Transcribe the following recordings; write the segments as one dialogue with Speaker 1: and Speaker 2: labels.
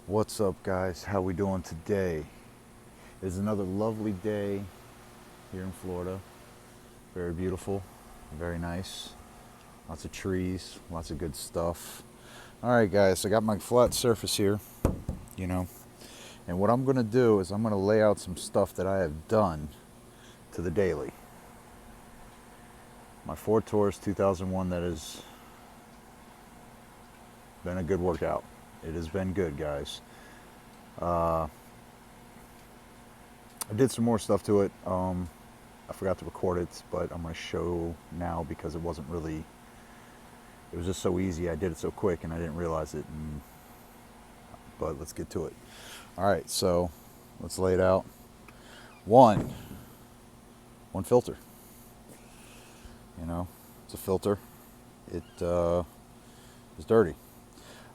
Speaker 1: What's up, guys? How we doing today? It's another lovely day here in Florida. Very beautiful, very nice. Lots of trees, lots of good stuff. All right, guys, I got my flat surface here, you know, and what I'm going to do is I'm going to lay out some stuff that I have done to the daily. My Ford Taurus 2001 that has been a good workout. It has been good, guys. I did some more stuff to it. I forgot to record it, but I'm going to show now because it wasn't really. It was just so easy. I did it so quick, and I didn't realize it. But let's get to it. All right, so let's lay it out. One filter. You know, it's a filter. It is dirty.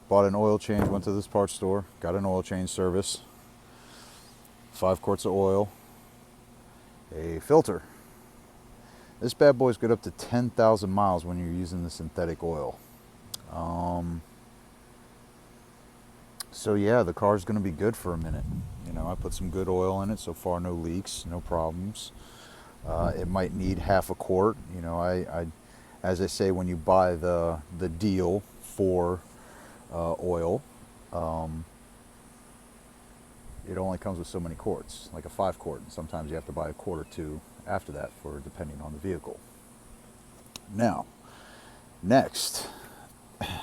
Speaker 1: Bought an oil change. Went to this parts store. Got an oil change service. 5 quarts of oil. A filter. This bad boy's good up to 10,000 miles when you're using the synthetic oil. So yeah, the car's going to be good for a minute. You know, I put some good oil in it. So far, no leaks, no problems. It might need half a quart. You know, as I say, when you buy the deal for oil, it only comes with so many quarts, like a 5 quart. Sometimes you have to buy a quart or two after that for depending on the vehicle. Now, next, yeah,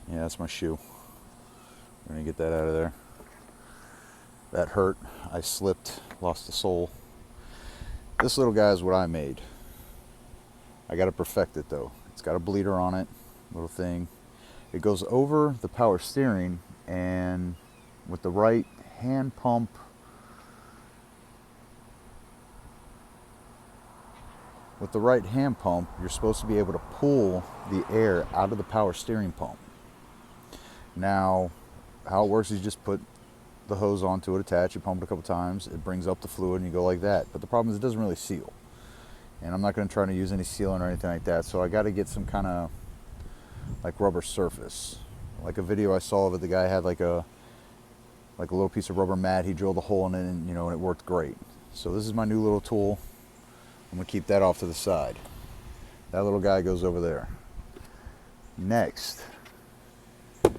Speaker 1: that's my shoe. We're gonna get that out of there. That hurt. I slipped, lost the sole. This little guy is what I made. I gotta perfect it though. It's got a bleeder on it, little thing. It goes over the power steering, and with the right hand pump, you're supposed to be able to pull the air out of the power steering pump. Now, how it works is you just put the hose onto it, attach, you pump it a couple times, it brings up the fluid, and you go like that. But the problem is it doesn't really seal. And I'm not going to try to use any sealant or anything like that, so I got to get some kind of like rubber surface. Like a video I saw of it, the guy had like a little piece of rubber mat. He drilled a hole in it, and and it worked great. So this is my new little tool. I'm gonna keep that off to the side. That little guy goes over there. Next, it's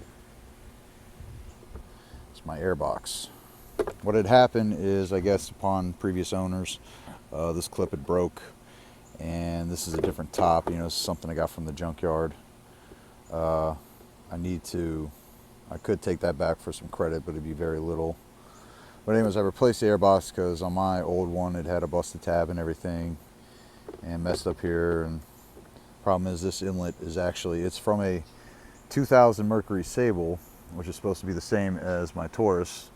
Speaker 1: my air box. What had happened is, I guess, upon previous owners, this clip had broke, and this is a different top. You know, this is something I got from the junkyard. I could take that back for some credit, but it'd be very little. But anyways, I replaced the air box because on my old one it had a busted tab and everything, and messed up here. And problem is, this inlet is it's from a 2000 Mercury Sable, which is supposed to be the same as my Taurus.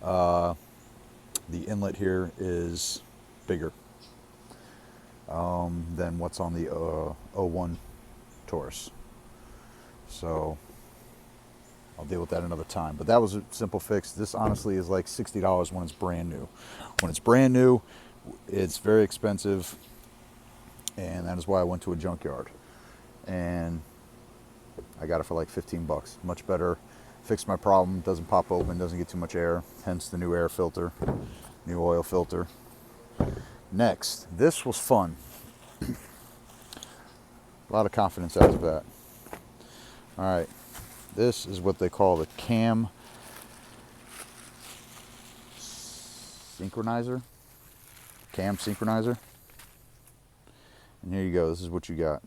Speaker 1: The inlet here is bigger than what's on the 01 Taurus. So I'll deal with that another time. But that was a simple fix. This honestly is like $60 when it's brand new. When it's brand new, it's very expensive, and that is why I went to a junkyard. And I got it for like 15 bucks. Much better. Fixed my problem. Doesn't pop open. Doesn't get too much air. Hence the new air filter. New oil filter. Next, this was fun. A lot of confidence out of that. All right. This is what they call the cam synchronizer. Cam synchronizer. And here you go. This is what you got.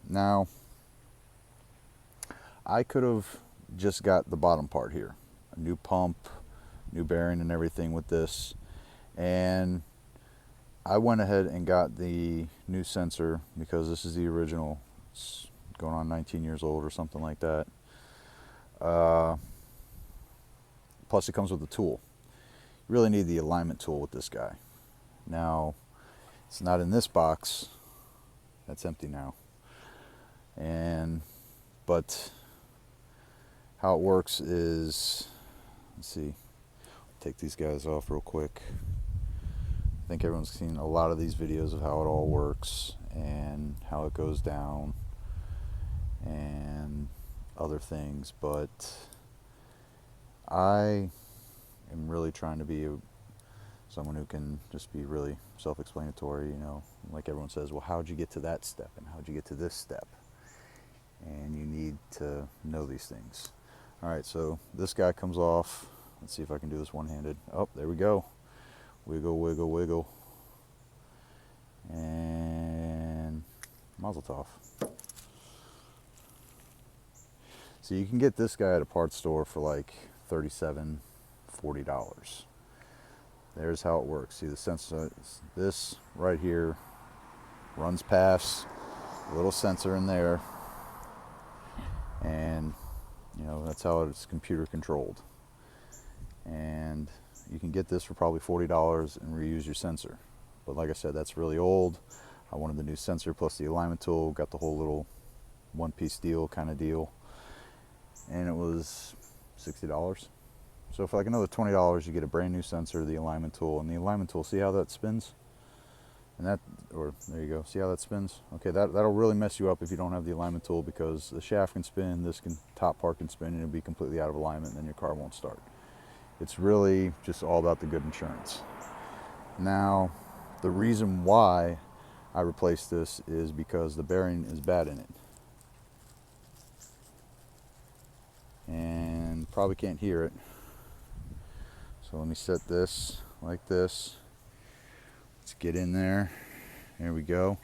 Speaker 1: Now, I could have just got the bottom part here. A new pump, new bearing and everything with this. And I went ahead and got the new sensor because this is the original. It's going on 19 years old or something like that. Plus it comes with a tool. You really need the alignment tool with this guy. Now, it's not in this box. That's empty now. But how it works is, let's see, take these guys off real quick. I think everyone's seen a lot of these videos of how it all works and how it goes down. And other things, but I am really trying to be someone who can just be really self-explanatory, you know, like everyone says, well, how'd you get to that step and how'd you get to this step? And you need to know these things. All right, so this guy comes off. Let's see if I can do this one-handed. Oh, there we go. Wiggle, wiggle, wiggle. And mazel tov. So you can get this guy at a parts store for like $37, $40. There's how it works. See the sensor, this right here runs past a little sensor in there, and you know, that's how it's computer controlled. And you can get this for probably $40 and reuse your sensor. But like I said, that's really old. I wanted the new sensor plus the alignment tool, got the whole little one-piece deal kind of deal, and it was $60. So for like another $20, you get a brand new sensor, the alignment tool, and the alignment tool, see how that spins? And that, or there you go, see how that spins? Okay, that'll really mess you up if you don't have the alignment tool, because the shaft can spin, this top part can spin, and it'll be completely out of alignment, and then your car won't start. It's really just all about the good insurance. Now, the reason why I replaced this is because the bearing is bad in it. And probably can't hear it. So let me set this like this. Let's get in there. There we go.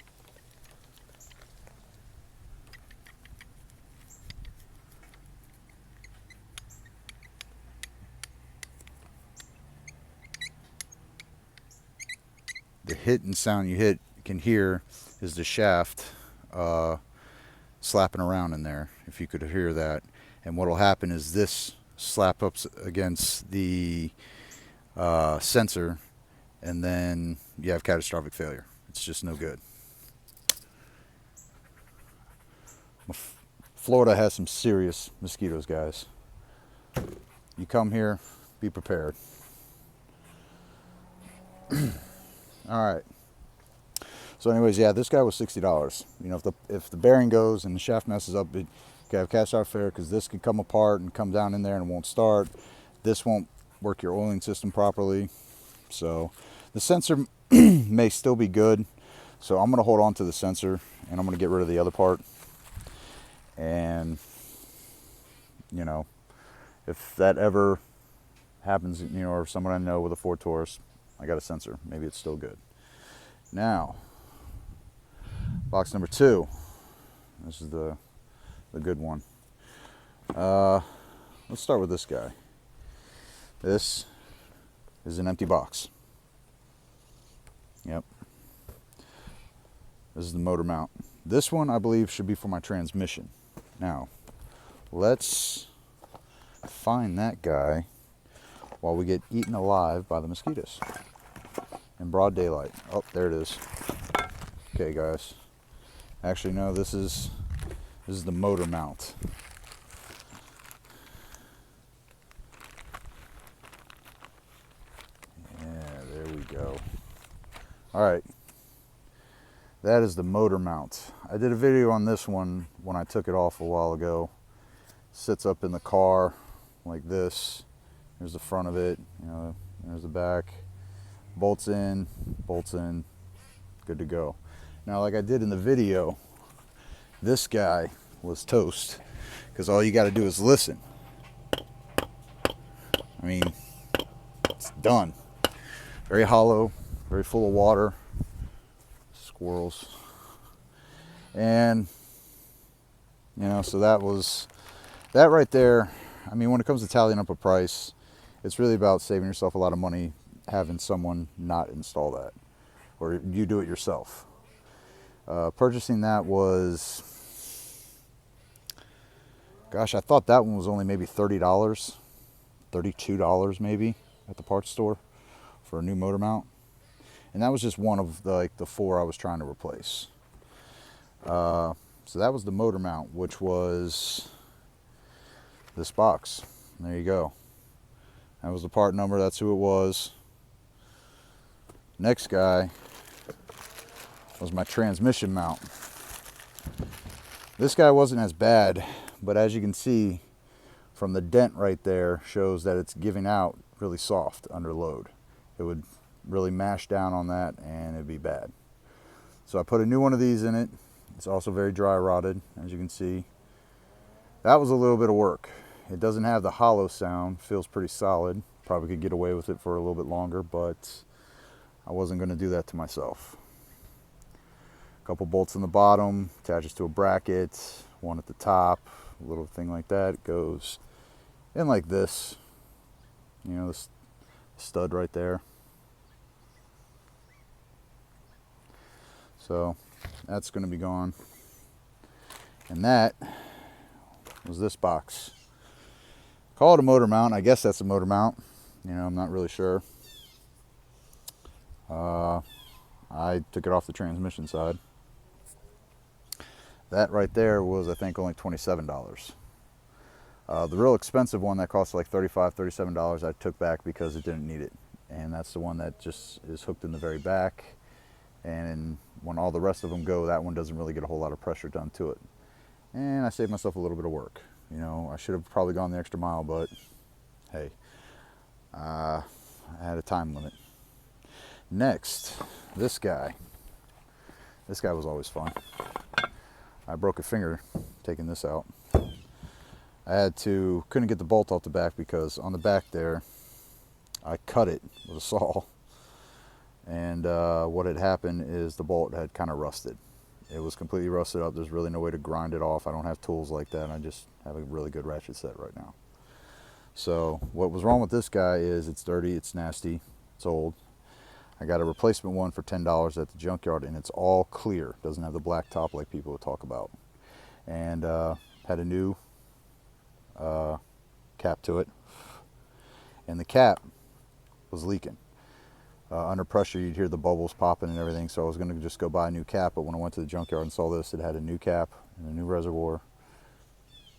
Speaker 1: The hitting sound you can hear is the shaft slapping around in there, if you could hear that. And what will happen is this slap up against the sensor, and then you have catastrophic failure. It's just no good. Florida has some serious mosquitoes, guys. You come here, be prepared. All right. So anyways, yeah, this guy was $60. You know, if the bearing goes and the shaft messes up, it can have catastrophic failure, because this could come apart and come down in there and it won't start. This won't work your oiling system properly. So the sensor may still be good. So I'm going to hold on to the sensor, and I'm going to get rid of the other part. And, you know, if that ever happens, you know, or someone I know with a Ford Taurus, I got a sensor. Maybe it's still good. Now, box number 2. This is the good one. Let's start with this guy. This is an empty box. Yep. This is the motor mount. This one, I believe, should be for my transmission. Now, let's find that guy while we get eaten alive by the mosquitoes in broad daylight. Oh, there it is. Okay, guys. Actually, no, this is the motor mount. Yeah, there we go. All right. That is the motor mount. I did a video on this one when I took it off a while ago. Sits up in the car like this. Here's the front of it, you know, there's the back. Bolts in, good to go. Now, like I did in the video, this guy was toast, because all you got to do is listen. I mean, it's done. Very hollow, very full of water. Squirrels. And, you know, so that right there. I mean, when it comes to tallying up a price, it's really about saving yourself a lot of money having someone not install that, or you do it yourself. Purchasing that was, gosh, I thought that one was only maybe $30, $32 maybe at the parts store for a new motor mount. And that was just one of the 4 I was trying to replace. So that was the motor mount, which was this box. There you go. That was the part number. That's who it was. Next guy was my transmission mount. This guy wasn't as bad, but as you can see from the dent right there, shows that it's giving out really soft under load. It would really mash down on that and it'd be bad. So I put a new one of these in it. It's also very dry rotted, as you can see. That was a little bit of work. It doesn't have the hollow sound, feels pretty solid. Probably could get away with it for a little bit longer, but I wasn't going to do that to myself. A couple bolts in the bottom, attaches to a bracket, one at the top, a little thing like that. It goes in like this, you know, this stud right there. So that's going to be gone. And that was this box. Call it a motor mount. I guess that's a motor mount. You know, I'm not really sure. I took it off the transmission side. That right there was, I think, only $27. The real expensive one that cost like $35, $37 I took back because it didn't need it. And that's the one that just is hooked in the very back. And when all the rest of them go, that one doesn't really get a whole lot of pressure done to it. And I saved myself a little bit of work. You know, I should have probably gone the extra mile, but hey, I had a time limit. Next, this guy. This guy was always fun. I broke a finger taking this out. I couldn't get the bolt off the back because on the back there, I cut it with a saw. And what had happened is the bolt had kind of rusted. It was completely rusted up. There's really no way to grind it off. I don't have tools like that. I just have a really good ratchet set right now. So what was wrong with this guy is it's dirty, it's nasty, it's old. I got a replacement one for $10 at the junkyard, and it's all clear. Doesn't have the black top like people would talk about. And had a new cap to it. And the cap was leaking. Under pressure, you'd hear the bubbles popping and everything, so I was going to just go buy a new cap, but when I went to the junkyard and saw this, it had a new cap and a new reservoir,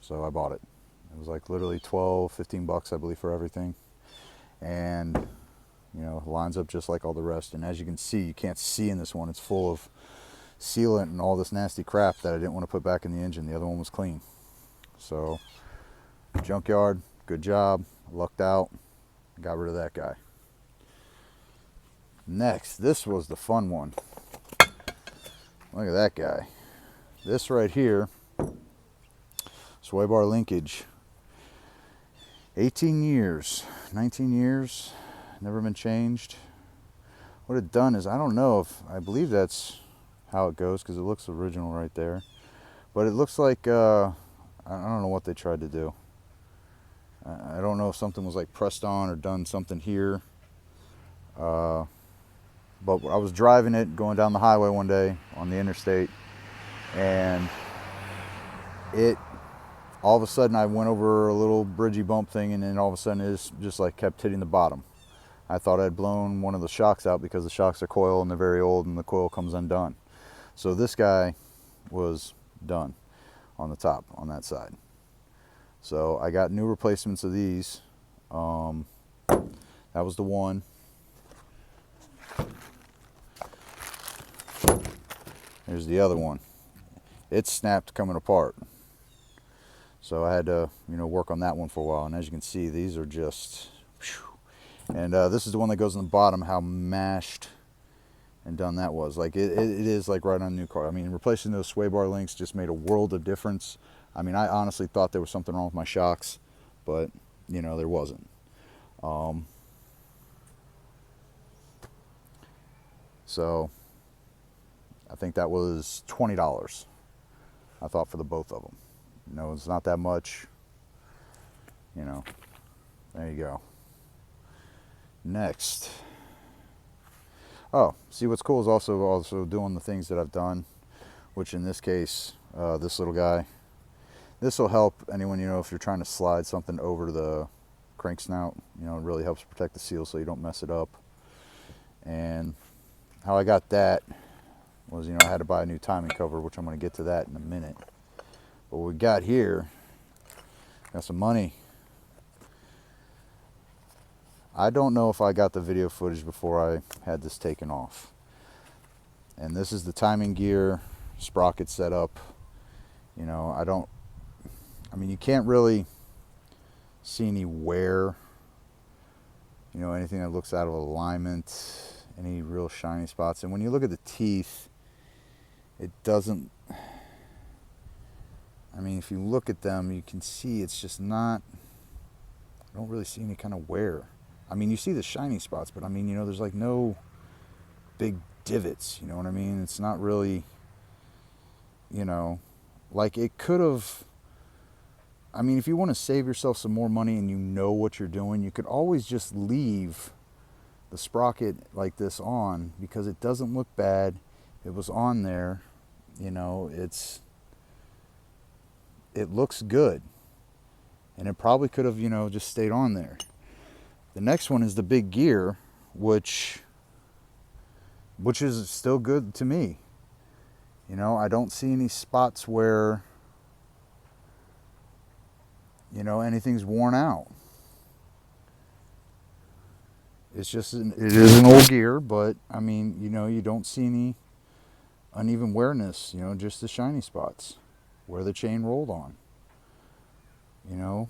Speaker 1: so I bought it. It was like literally 12, 15 bucks, I believe, for everything. And, you know, lines up just like all the rest. And as you can see, you can't see in this one, it's full of sealant and all this nasty crap that I didn't want to put back in the engine. The other one was clean. So, junkyard, good job, lucked out, got rid of that guy. Next, this was the fun one. Look at that guy. This right here, sway bar linkage. 18 years, 19 years, never been changed. What it done is, I don't know if, I believe that's how it goes because it looks original right there. But it looks like, I don't know what they tried to do. I don't know if something was like pressed on or done something here. But I was driving it, going down the highway one day on the interstate, and all of a sudden I went over a little bridgey bump thing, and then all of a sudden it just like kept hitting the bottom. I thought I'd blown one of the shocks out because the shocks are coil and they're very old and the coil comes undone. So this guy was done on the top, on that side. So I got new replacements of these. That was the one. Here's the other one. It snapped coming apart. So I had to, you know, work on that one for a while. And as you can see, these are just, whew. And this is the one that goes in the bottom, how mashed and done that was. Like it is like right on a new car. I mean, replacing those sway bar links just made a world of difference. I mean, I honestly thought there was something wrong with my shocks, but you know, there wasn't. So I think that was $20, I thought, for the both of them. You know, it's not that much. You know, there you go. Next. Oh, see what's cool is also doing the things that I've done, which in this case, this little guy. This will help anyone, you know, if you're trying to slide something over the crank snout. You know, it really helps protect the seal so you don't mess it up. And how I got that was, you know, I had to buy a new timing cover, which I'm going to get to that in a minute. But what we got here, got some money. I don't know if I got the video footage before I had this taken off. And this is the timing gear, sprocket setup. You know, I mean, you can't really see any wear, you know, anything that looks out of alignment, any real shiny spots. And when you look at the teeth, it doesn't, I mean, if you look at them, you can see it's just not, I don't really see any kind of wear. I mean, you see the shiny spots, but I mean, you know, there's like no big divots, you know what I mean? It's not really, you know, like it could have, I mean, if you want to save yourself some more money and you know what you're doing, you could always just leave the sprocket like this on because it doesn't look bad. It was on there, you know, it looks good. And it probably could have, you know, just stayed on there. The next one is the big gear, which is still good to me. You know, I don't see any spots where, you know, anything's worn out. It's just, it is an old gear, but I mean, you know, you don't see any uneven wearness, you know, just the shiny spots where the chain rolled on. You know,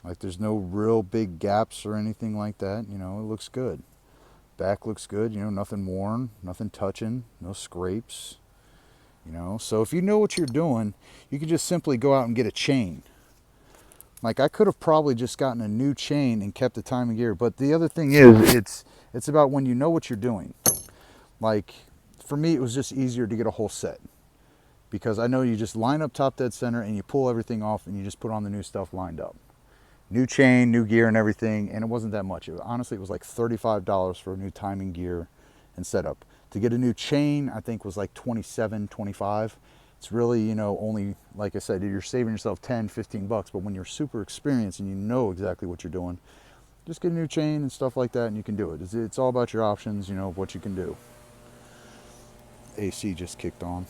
Speaker 1: like there's no real big gaps or anything like that. You know, it looks good. Back looks good, you know, nothing worn, nothing touching, no scrapes. You know, so if you know what you're doing, you can just simply go out and get a chain. Like I could have probably just gotten a new chain and kept the timing gear, but the other thing is it's about when you know what you're doing. Like for me, it was just easier to get a whole set because I know you just line up top dead center and you pull everything off and you just put on the new stuff lined up. New chain, new gear and everything, and it wasn't that much. Honestly, it was like $35 for a new timing gear and setup. To get a new chain, I think was like $27, $25. It's really, you know, only, like I said, you're saving yourself 10, 15 bucks, but when you're super experienced and you know exactly what you're doing, just get a new chain and stuff like that and you can do it. It's all about your options, you know, what you can do. AC just kicked on.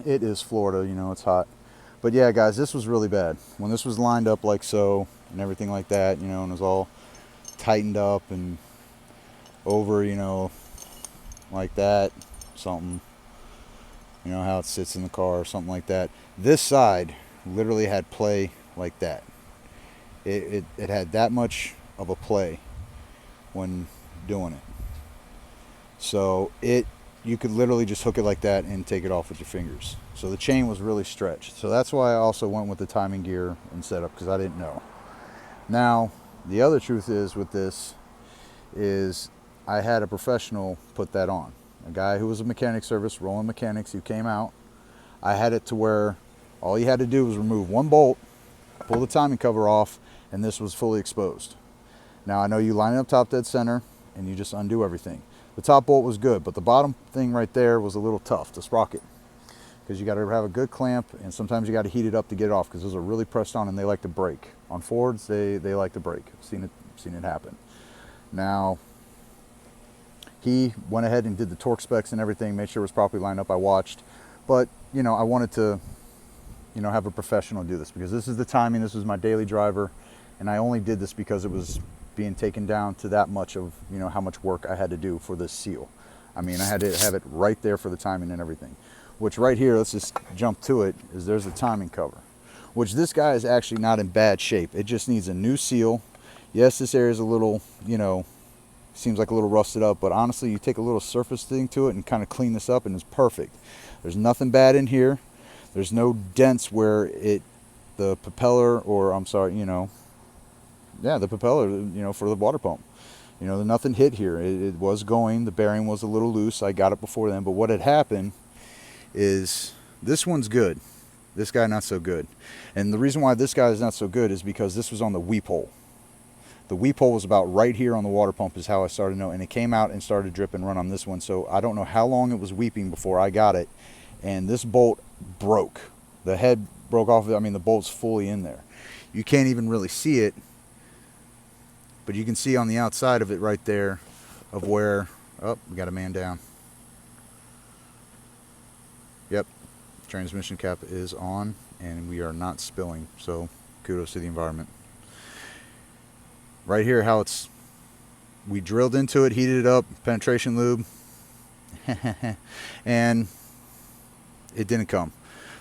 Speaker 1: It is Florida, you know, it's hot. But yeah, guys, this was really bad. When this was lined up like so and everything like that, you know, and it was all tightened up and over, you know, like that, something, you know, how it sits in the car or something like that. This side literally had play like that. It had that much of a play when doing it. So you could literally just hook it like that and take it off with your fingers. So the chain was really stretched. So that's why I also went with the timing gear and setup because I didn't know. Now, the other truth is with this is I had a professional put that on. A guy who was a mechanic service, Roland Mechanics, who came out. I had it to where all you had to do was remove one bolt, pull the timing cover off, and this was fully exposed. Now I know you line it up top dead center and you just undo everything. The top bolt was good, but the bottom thing right there was a little tough, the sprocket. Because you got to have a good clamp, and sometimes you got to heat it up to get it off because those are really pressed on and they like to break. On Fords, they like to break. I've seen it happen. Now, he went ahead and did the torque specs and everything, made sure it was properly lined up. I watched, but you know, I wanted to, you know, have a professional do this because this is the timing. This was my daily driver, and I only did this because it was being taken down to that much of, you know, how much work I had to do for this seal. I mean, I had to have it right there for the timing and everything. Which right here, let's just jump to it, is there's the timing cover. Which this guy is actually not in bad shape. It just needs a new seal. Yes, this area is a little, you know, seems like a little rusted up, but honestly, you take a little surface thing to it and kind of clean this up and it's perfect. There's nothing bad in here. There's no dents where the propeller, or I'm sorry, you know, yeah, the propeller, you know, for the water pump. You know, nothing hit here. It was going, the bearing was a little loose. I got it before then, but what had happened is this one's good. This guy not so good. And the reason why this guy is not so good is because this was on the weep hole. The weep hole was about right here on the water pump is how I started to know. And it came out and started drip and run on this one. So I don't know how long it was weeping before I got it. And this bolt broke. The head broke off. I mean, the bolt's fully in there. You can't even really see it. But you can see on the outside of it right there of where, oh, we got a man down. Yep, transmission cap is on and we are not spilling, so kudos to the environment. Right here how we drilled into it, heated it up, penetration lube, and it didn't come.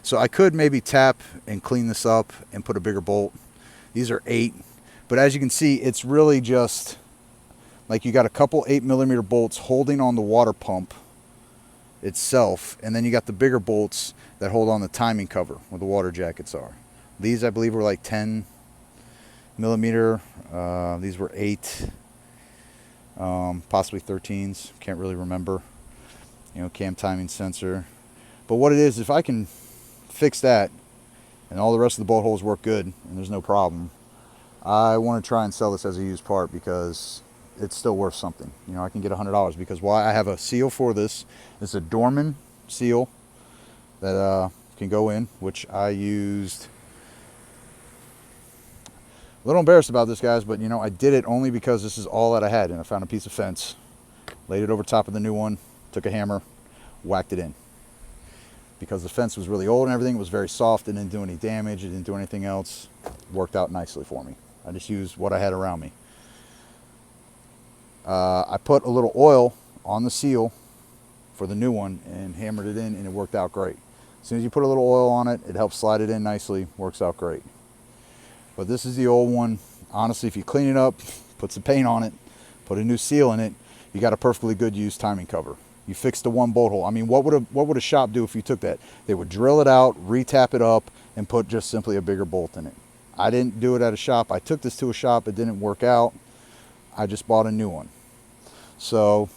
Speaker 1: So I could maybe tap and clean this up and put a bigger bolt. These are 8, but as you can see, it's really just like you got a couple 8mm bolts holding on the water pump itself, and then you got the bigger bolts that hold on the timing cover where the water jackets are. These I believe were like 10mm. These were 8, possibly 13s. Can't really remember. You know, cam timing sensor. But what it is, if I can fix that and all the rest of the bolt holes work good and there's no problem, I want to try and sell this as a used part because it's still worth something. You know, I can get $100 because why? I have a seal for this. It's a Dorman seal that can go in, which I used. A little embarrassed about this, guys, but you know, I did it only because this is all that I had, and I found a piece of fence, laid it over top of the new one, took a hammer, whacked it in. Because the fence was really old and everything, it was very soft, it didn't do any damage, it didn't do anything else. It worked out nicely for me. I just used what I had around me. I put a little oil on the seal for the new one and hammered it in, and it worked out great. As soon as you put a little oil on it, it helps slide it in nicely, works out great. But this is the old one. Honestly, if you clean it up, put some paint on it, put a new seal in it, you got a perfectly good used timing cover. You fixed the one bolt hole. I mean, what would a shop do if you took that? They would drill it out, re-tap it up, and put just simply a bigger bolt in it. I didn't do it at a shop. I took this to a shop. It didn't work out. I just bought a new one. So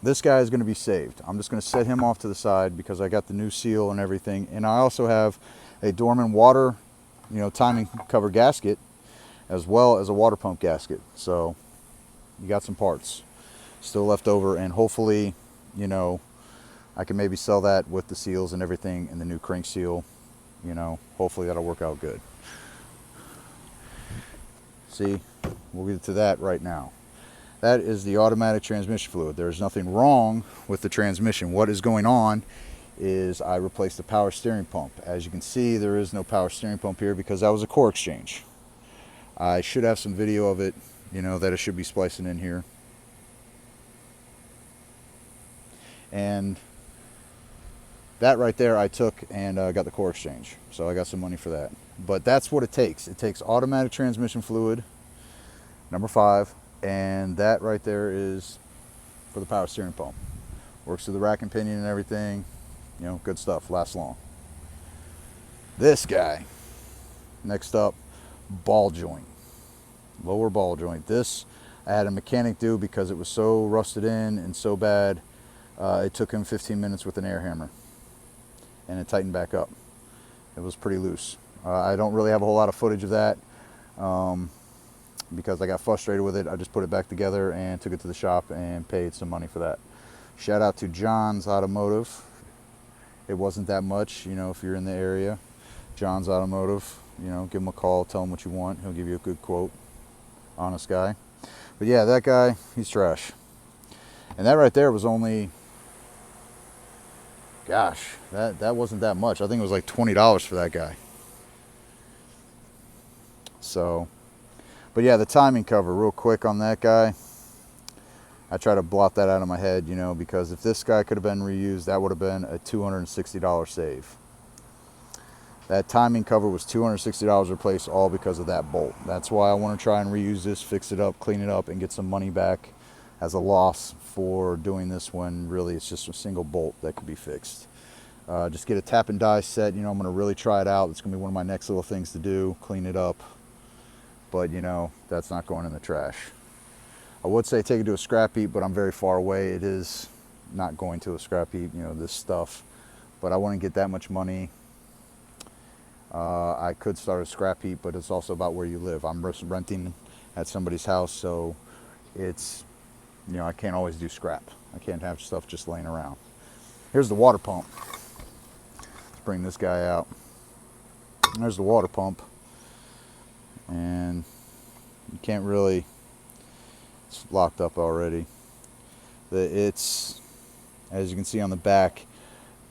Speaker 1: this guy is going to be saved. I'm just going to set him off to the side because I got the new seal and everything. And I also have a Dorman water, you know, timing cover gasket, as well as a water pump gasket. So you got some parts still left over, and hopefully, you know, I can maybe sell that with the seals and everything and the new crank seal. You know, hopefully that'll work out good. See, we'll get to that right now. That is the automatic transmission fluid. There's nothing wrong with the transmission. What is going on is I replaced the power steering pump. As you can see, there is no power steering pump here because that was a core exchange. I should have some video of it, you know, that it should be splicing in here. And that right there I took and got the core exchange. So I got some money for that. But that's what it takes. It takes automatic transmission fluid, number 5. And that right there is for the power steering pump. Works through the rack and pinion and everything. You know, good stuff, lasts long. This guy, next up, ball joint, lower ball joint. This I had a mechanic do because it was so rusted in and so bad. It took him 15 minutes with an air hammer, and it tightened back up. It was pretty loose. I don't really have a whole lot of footage of that because I got frustrated with it. I just put it back together and took it to the shop and paid some money for that. Shout out to John's Automotive. It wasn't that much, you know, if you're in the area. John's Automotive, you know, give him a call, tell him what you want. He'll give you a good quote. Honest guy. But yeah, that guy, he's trash. And that right there was only, gosh, that wasn't that much. I think it was like $20 for that guy. So, but yeah, the timing cover, real quick on that guy. I try to blot that out of my head, you know, because if this guy could have been reused, that would have been a $260 save. That timing cover was $260 replaced, all because of that bolt. That's why I want to try and reuse this, fix it up, clean it up, and get some money back as a loss for doing this when really it's just a single bolt that could be fixed. Just get a tap and die set. You know, I'm going to really try it out. It's going to be one of my next little things to do, clean it up. But, you know, that's not going in the trash. I would say take it to a scrap heap, but I'm very far away. It is not going to a scrap heap, you know, this stuff. But I wouldn't get that much money. I could start a scrap heap, but it's also about where you live. I'm renting at somebody's house, so it's, you know, I can't always do scrap. I can't have stuff just laying around. Here's the water pump. Let's bring this guy out. And there's the water pump. And you can't really, it's locked up already. It's, as you can see on the back,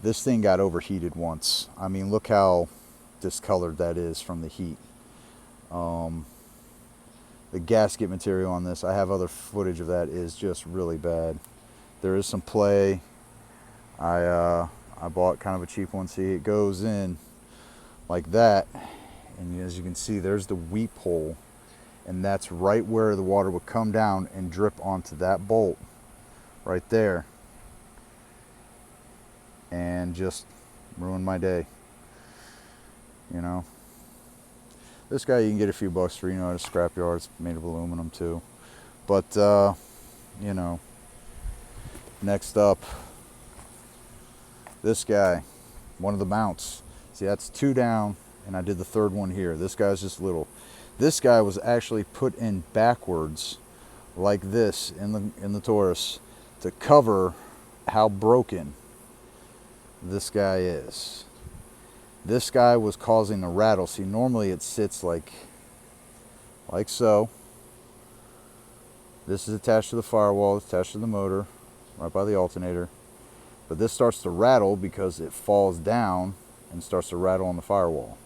Speaker 1: this thing got overheated once. I mean, look how discolored that is from the heat. The gasket material on this, I have other footage of that, is just really bad. There is some play. I I bought kind of a cheap one. See, it goes in like that, and as you can see, there's the weep hole, and that's right where the water would come down and drip onto that bolt right there and just ruin my day. You know, this guy you can get a few bucks for, you know, at a scrapyard. It's made of aluminum too. But you know, next up, this guy, one of the mounts. See, that's 2 down, and I did the 3rd one here. This guy's just little. This guy was actually put in backwards like this in the Taurus to cover how broken this guy is. This guy was causing the rattle. See, normally it sits like so. This is attached to the firewall, it's attached to the motor, right by the alternator. But this starts to rattle because it falls down and starts to rattle on the firewall.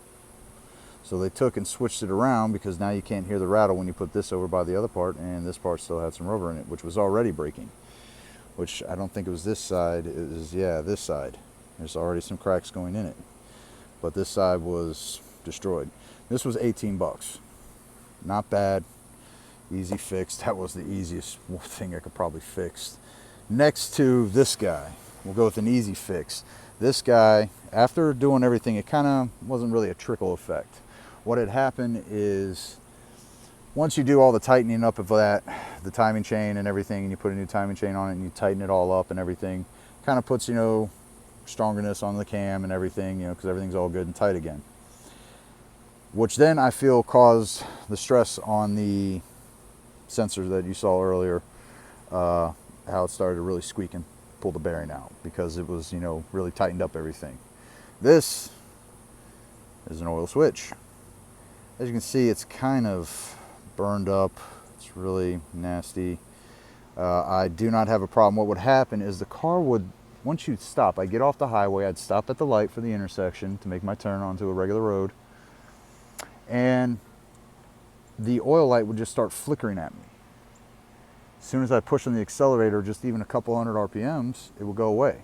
Speaker 1: So they took and switched it around because now you can't hear the rattle when you put this over by the other part, and this part still had some rubber in it, which was already breaking. Which I don't think it was this side, it was, yeah, this side. There's already some cracks going in it. But this side was destroyed. This was 18 bucks. Not bad. Easy fix. That was the easiest thing I could probably fix. Next to this guy, we'll go with an easy fix. This guy, after doing everything, it kind of wasn't really a trickle effect. What had happened is, once you do all the tightening up of that, the timing chain and everything, and you put a new timing chain on it and you tighten it all up and everything, kind of puts, you know, strongerness on the cam and everything, you know, because everything's all good and tight again. Which then I feel caused the stress on the sensor that you saw earlier, how it started to really squeak and pull the bearing out because it was, you know, really tightened up everything. This is an oil switch. As you can see, it's kind of burned up. It's really nasty. I do not have a problem. What would happen is the car would, once you'd stop, I'd get off the highway, I'd stop at the light for the intersection to make my turn onto a regular road, and the oil light would just start flickering at me. As soon as I push on the accelerator, just even a couple hundred RPMs, it will go away.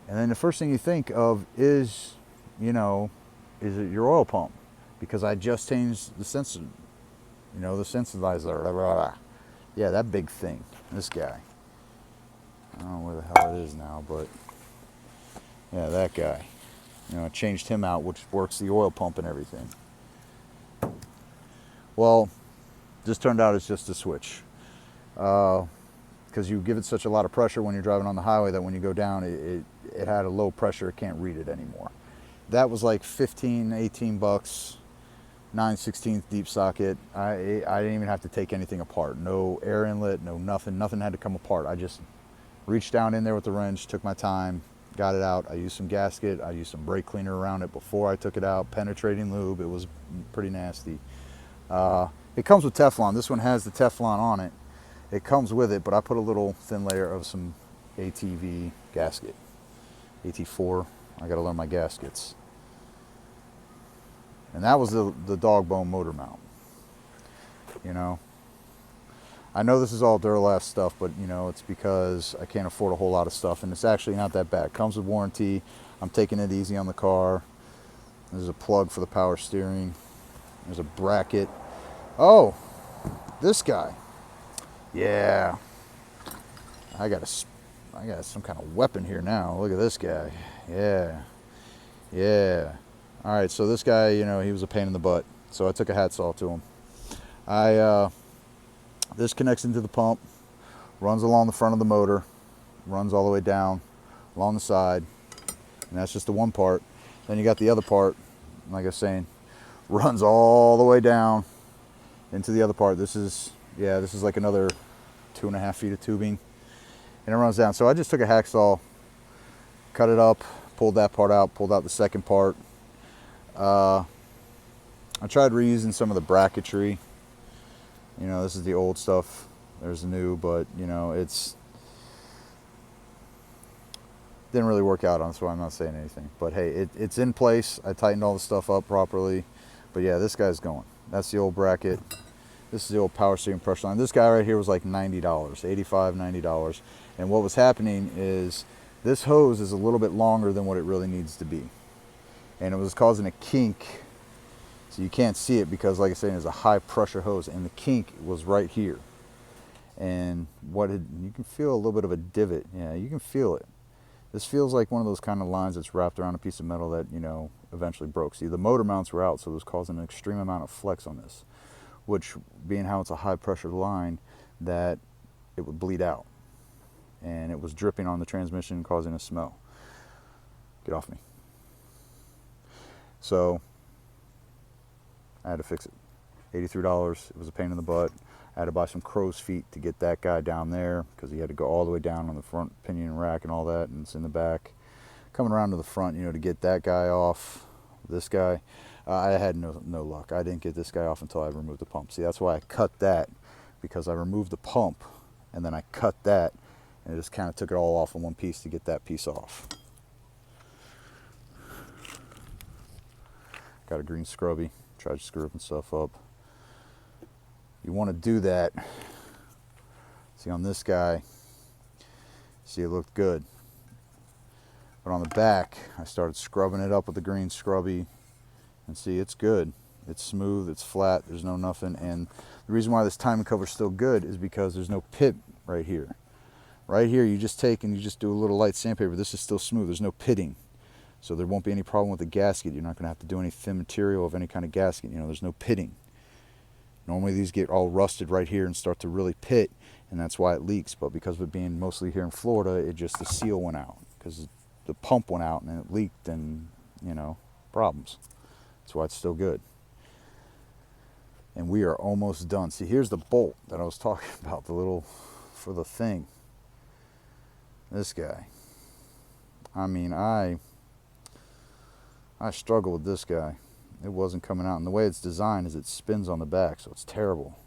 Speaker 1: And then the first thing you think of is, you know, is it your oil pump? Because I just changed the sensor, you know, the sensitizer. Blah, blah, blah. Yeah, that big thing, this guy. I don't know where the hell it is now, but yeah, that guy. You know, I changed him out, which works the oil pump and everything. Well, this turned out it's just a switch. Because you give it such a lot of pressure when you're driving on the highway that when you go down, it had a low pressure, it can't read it anymore. That was like 15, 18 bucks, 9/16 deep socket. I didn't even have to take anything apart. No air inlet, no nothing had to come apart. I just reached down in there with the wrench, took my time, got it out. I used some gasket, I used some brake cleaner around it before I took it out, penetrating lube. It was pretty nasty. It comes with Teflon. This one has the Teflon on it. It comes with it, but I put a little thin layer of some ATV gasket. AT4, I gotta learn my gaskets. And that was the dog bone motor mount. You know, I know this is all Duralast stuff, but you know, it's because I can't afford a whole lot of stuff, and it's actually not that bad. It comes with warranty. I'm taking it easy on the car. There's a plug for the power steering. There's a bracket. Oh, this guy. Yeah, I got some kind of weapon here now. Look at this guy. Yeah. All right, so this guy, you know, he was a pain in the butt. So I took a hat saw to him. This connects into the pump, runs along the front of the motor, runs all the way down along the side, and that's just the one part. Then you got the other part, like I was saying, runs all the way down into the other part. This is like another 2.5 feet of tubing, and it runs down. So I just took a hacksaw, cut it up, pulled that part out, pulled out the second part. I tried reusing some of the bracketry. You know, this is the old stuff. There's the new, but you know, it's didn't really work out on, so I'm not saying anything. But hey, it's in place. I tightened all the stuff up properly. But yeah, this guy's going. That's the old bracket. This is the old power steering pressure line. This guy right here was like $90, $85, $90. And what was happening is This hose is a little bit longer than what it really needs to be. And it was causing a kink. So you can't see it because, like I said, it's a high pressure hose, and the kink was right here. And you can feel a little bit of a divot. Yeah, you can feel it. This feels like one of those kind of lines that's wrapped around a piece of metal that, eventually broke. See, the motor mounts were out, so it was causing an extreme amount of flex on this, which, being how it's a high pressure line, that it would bleed out. And it was dripping on the transmission, causing a smell. Get off me. So I had to fix it. $83. It was a pain in the butt. I had to buy some crow's feet to get that guy down there because he had to go all the way down on the front pinion rack and all that, and it's in the back. Coming around to the front, to get that guy off, this guy, I had no luck. I didn't get this guy off until I removed the pump. See, that's why I cut that, because I removed the pump and then I cut that, and it just kind of took it all off in one piece to get that piece off. Got a green scrubby, tried screwing stuff up. You want to do that. See, on this guy, see, it looked good. But on the back, I started scrubbing it up with the green scrubby, and see, it's good. It's smooth, it's flat, there's no nothing. And the reason why this timing cover is still good is because there's no pit right here. Right here, you just take and you just do a little light sandpaper. This is still smooth, there's no pitting. So there won't be any problem with the gasket. You're not going to have to do any thin material of any kind of gasket. There's no pitting. Normally these get all rusted right here and start to really pit, and that's why it leaks. But because of it being mostly here in Florida, the seal went out because the pump went out and it leaked, and problems. That's why it's still good. And we are almost done. See, here's the bolt that I was talking about, the little for the thing. This guy. I mean, I struggle with this guy. It wasn't coming out, and the way it's designed is it spins on the back, so it's terrible.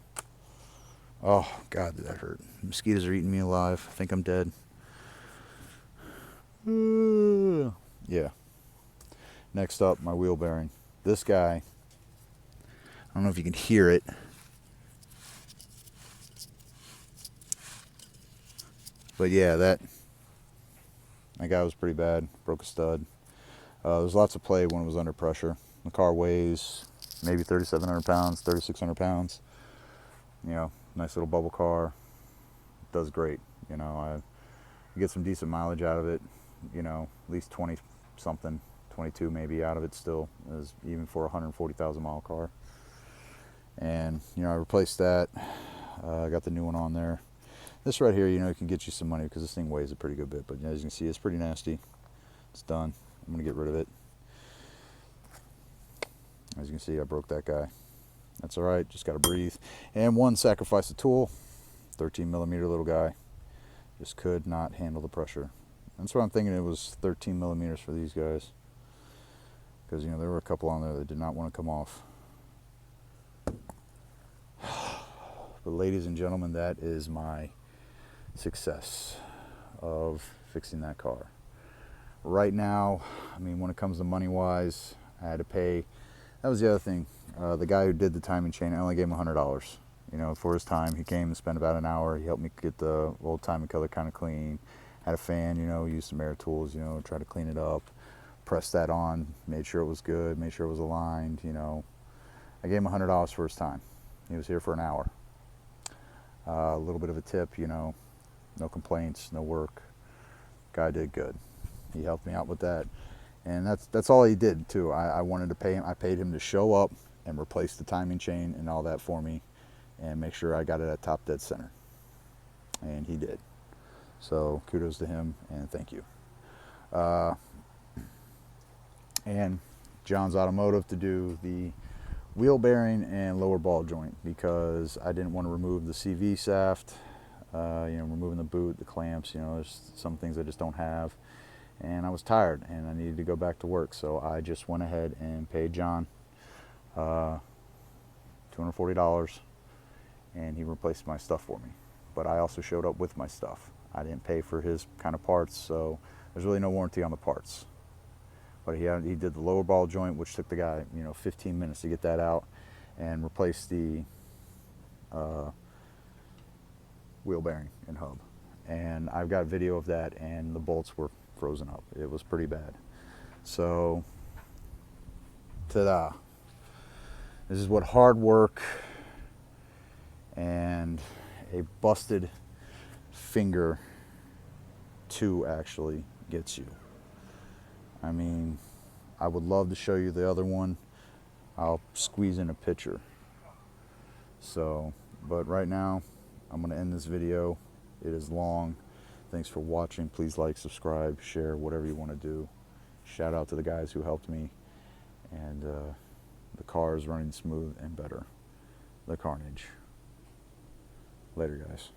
Speaker 1: Oh God, did that hurt. Mosquitoes are eating me alive. I think I'm dead. Yeah. Next up, my wheel bearing. This guy, I don't know if you can hear it. But yeah, that guy was pretty bad. Broke a stud. There's lots of play when it was under pressure. The car weighs maybe 3,700 pounds, 3,600 pounds. Nice little bubble car. It does great. I get some decent mileage out of it. At least 20 something, 22 maybe out of it still, is even for a 140,000 mile car. And I replaced that. I got the new one on there. This right here, it can get you some money because this thing weighs a pretty good bit. But as you can see, it's pretty nasty. It's done. I'm gonna get rid of it. As you can see, I broke that guy. That's all right. Just gotta breathe. And one sacrifice a tool. 13 millimeter little guy. Just could not handle the pressure. That's what I'm thinking. It was 13 millimeters for these guys, because there were a couple on there that did not want to come off. But ladies and gentlemen, that is my success of fixing that car. Right now, when it comes to money wise, I had to pay. That was the other thing. The guy who did the timing chain, I only gave him $100. For his time. He came and spent about an hour. He helped me get the old timing color kind of clean. Had a fan, used some air tools, try to clean it up. Pressed that on, made sure it was good, made sure it was aligned, I gave him $100 for his time. He was here for an hour. A little bit of a tip, no complaints, no work. Guy did good. He helped me out with that. And that's all he did too. I wanted to pay him. I paid him to show up and replace the timing chain and all that for me, and make sure I got it at top dead center. And he did. So kudos to him, and thank you. And John's Automotive to do the wheel bearing and lower ball joint, because I didn't want to remove the CV shaft, removing the boot, the clamps, there's some things I just don't have. And I was tired and I needed to go back to work. So I just went ahead and paid John $240, and he replaced my stuff for me. But I also showed up with my stuff. I didn't pay for his kind of parts, so there's really no warranty on the parts. But he did the lower ball joint, which took the guy 15 minutes to get that out, and replaced the wheel bearing and hub. And I've got video of that, and the bolts were frozen up. It was pretty bad. So, ta-da. This is what hard work and a busted finger 2 actually gets you. I mean, I would love to show you the other one. I'll squeeze in a picture. So, but right now, I'm going to end this video. It is long. Thanks for watching. Please like, subscribe, share, whatever you want to do. Shout out to the guys who helped me. And the car is running smooth and better. The Carnage. Later, guys.